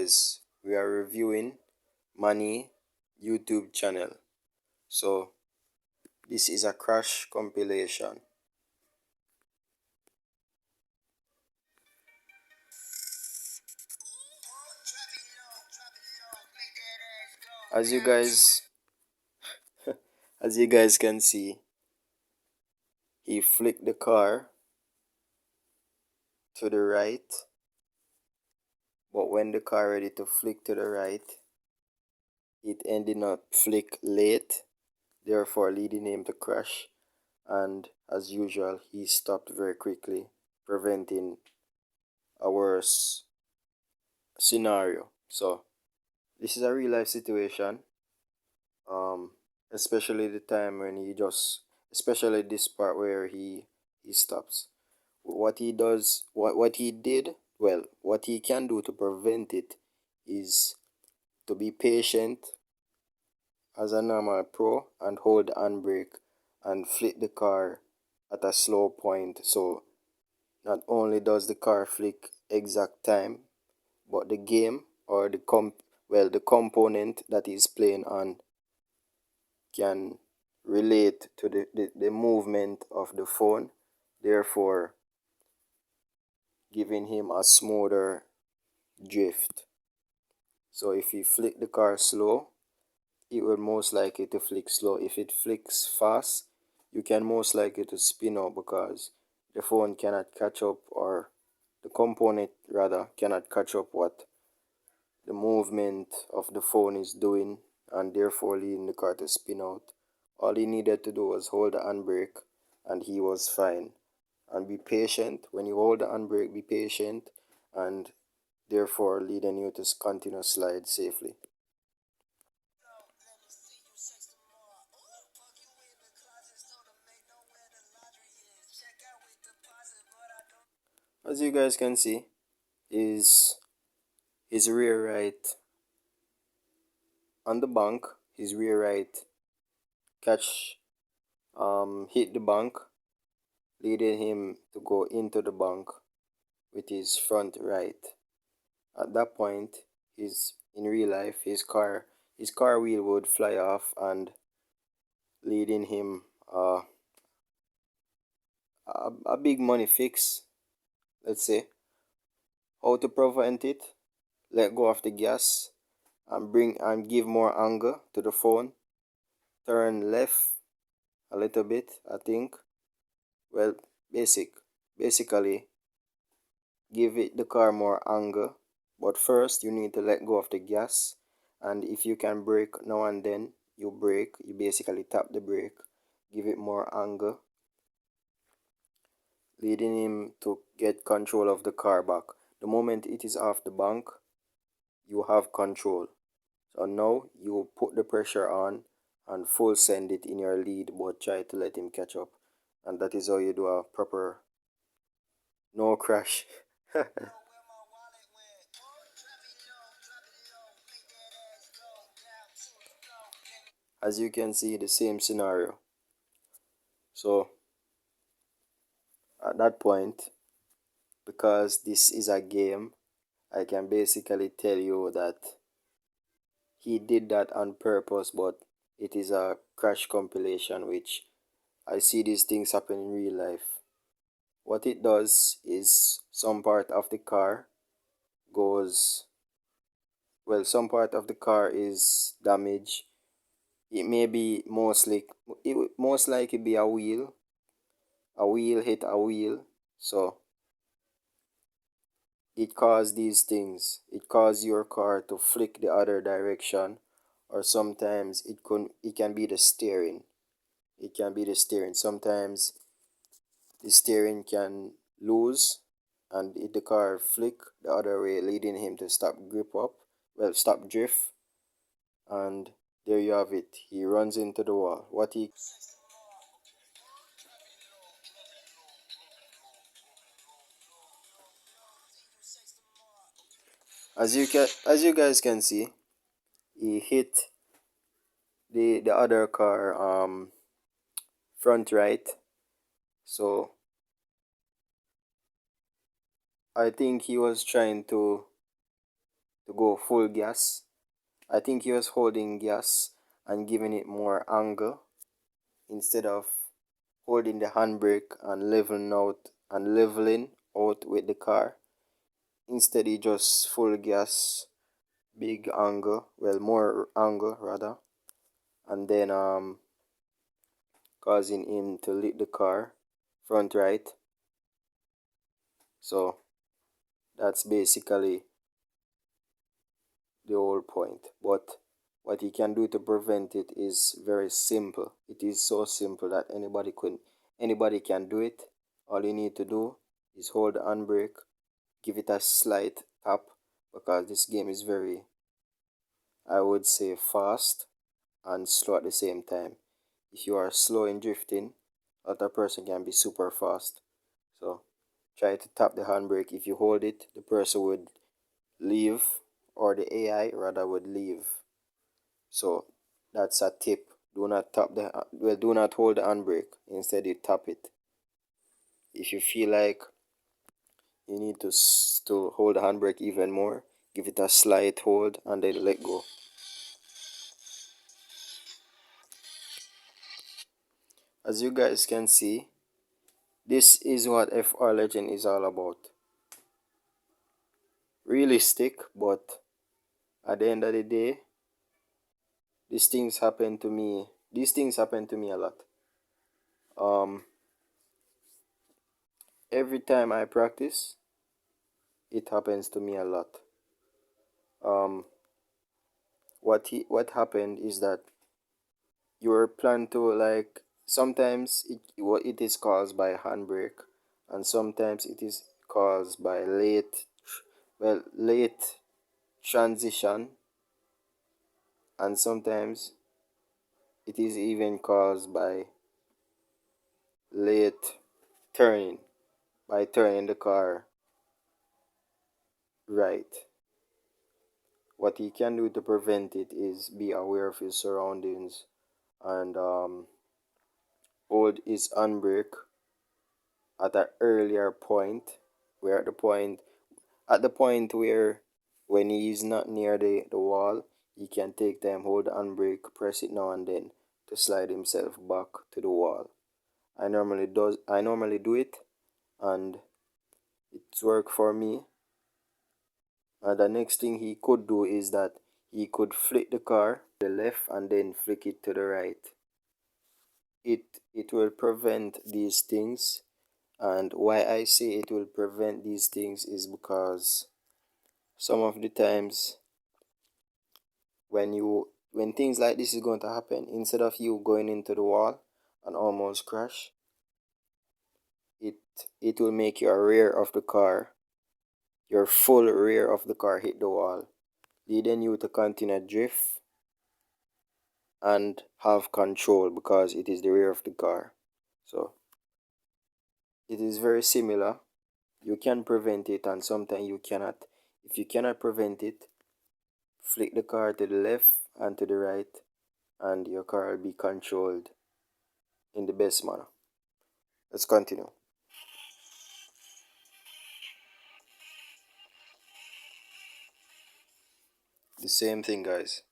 guys, we are reviewing Money YouTube channel. So this is a crash compilation. As you guys as you guys can see, he flicked the car to the right, but when the car ready to flick to the right, it ended up flick late, therefore leading him to crash. And as usual, he stopped very quickly, preventing a worse scenario. So this is a real life situation. Um, Especially the time when he just, especially this part where he stops. What he does, what he did, well, what he can do to prevent it is to be patient as a normal pro and hold the handbrake and flick the car at a slow point. So not only does the car flick exact time, but the game or the component that he's playing on can relate to the movement of the phone, therefore giving him a smoother drift. So if you flick the car slow, it will most likely to flick slow. If it flicks fast, you can most likely to spin out because the phone cannot catch up, or the component rather cannot catch up what the movement of the phone is doing, and therefore leading the car to spin out. All he needed to do was hold the handbrake and he was fine. And be patient. When you hold the handbrake, be patient, and therefore leading you to continue slide safely. As you guys can see, is his rear right on the bank, his rear right catch hit the bank, leading him to go into the bank with his front right. At that point, his in real life his car wheel would fly off and leading him a big money fix, let's say. How to prevent it? Let go of the gas and bring and give more anger to the phone. Turn left a little bit, I think. Well, basically give it the car more anger. But first you need to let go of the gas, and if you can brake now and then, you brake, you basically tap the brake, give it more anger, leading him to get control of the car back. The moment it is off the bank, you have control. So now you put the pressure on and full send it in your lead, but try to let him catch up. And that is how you do a proper no crash. As you can see, the same scenario. So at that point, because this is a game, I can basically tell you that he did that on purpose, but it is a crash compilation, which I see these things happen in real life. What it does is some part of the car goes, well, some part of the car is damaged. It may be mostly, it would most likely be a wheel hit a wheel. So it caused these things. It caused your car to flick the other direction, or sometimes it can be the steering. It can be the steering. Sometimes the steering can lose and the car flick the other way, leading him to stop grip up, well, stop drift, and there you have it. He runs into the wall. What he as you guys can see, he hit the other car front right. So I think he was trying to to go full gas. I think he was holding gas and giving it more angle instead of holding the handbrake and leveling out with the car. Instead he just full gas, big angle, well more angle rather, and then causing him to lift the car front right. So that's basically the whole point. But what he can do to prevent it is very simple. It is so simple that anybody can do it. All you need to do is hold the handbrake, give it a slight tap, because this game is very, I would say, fast and slow at the same time. If you are slow in drifting, other person can be super fast. So try to tap the handbrake. If you hold it, the person would leave, or the AI rather would leave. So that's a tip. Do not tap do not hold the handbrake. Instead, you tap it. If you feel like you need to hold the handbrake even more, give it a slight hold and then let go. As you guys can see, this is what FR Legend is all about. Realistic, but at the end of the day, these things happen to me a lot. Every time I practice, it happens to me a lot. What happened is that your plan to, like, sometimes it is caused by handbrake, and sometimes it is caused by late transition, and sometimes it is even caused by late turning, by turning the car right. What he can do to prevent it is be aware of his surroundings and hold his handbrake at an earlier point, where at the point where when he is not near the wall, he can take time, hold the handbrake, press it now and then to slide himself back to the wall. I normally do it, and it's worked for me. And the next thing he could do is that he could flick the car to the left and then flick it to the right. It will prevent these things. And why I say it will prevent these things is because some of the times when things like this is going to happen, instead of you going into the wall and almost crash, it it will make your rear of the car, your full rear of the car, hit the wall, leading you to continue drift and have control because it is the rear of the car. So it is very similar. You can prevent it and sometimes you cannot. If you cannot prevent it, flick the car to the left and to the right, and your car will be controlled in the best manner. Let's continue. The same thing, guys.